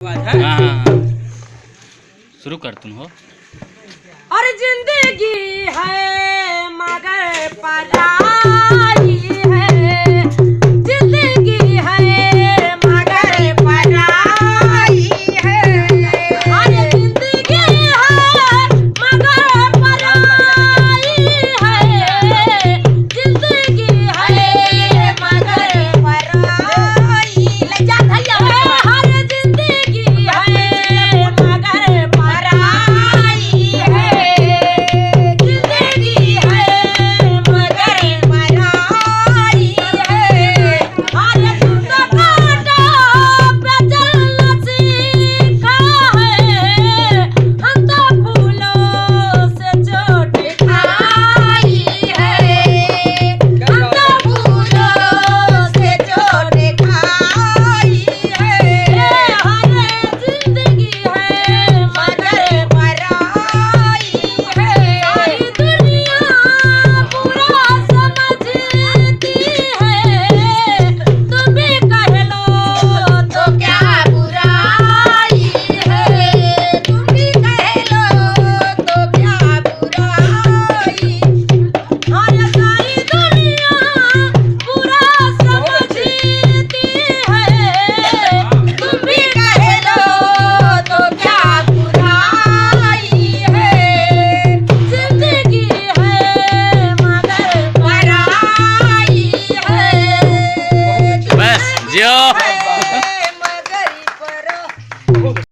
हाँ शुरू कर तुम हो। और जिंदगी है मगर पराई है, जिंदगी है मगर पराई है। और जिंदगी है मगर पराई है, जिंदगी है मगर पराई। ले जा भैया। हर जिंदगी है मगर पराई है, जिंदगी है मगर पराई है। और तुम तो कांटों पे चलना सीखा है, हम तो फूलों से चोट खाई है, हम तो फूलों से चोट खाई है। हर जिंदगी है मगर पराई है। सारी दुनिया बुरा समझती है, तुम भी कह लो तो क्या बुराई है, तुम भी कह लो तो क्या बुराई। और सारी दुनिया बुरा समझती है, तुम भी कह लो तो क्या बुराई है। जिंदगी है मगर पराई है। बस जियो।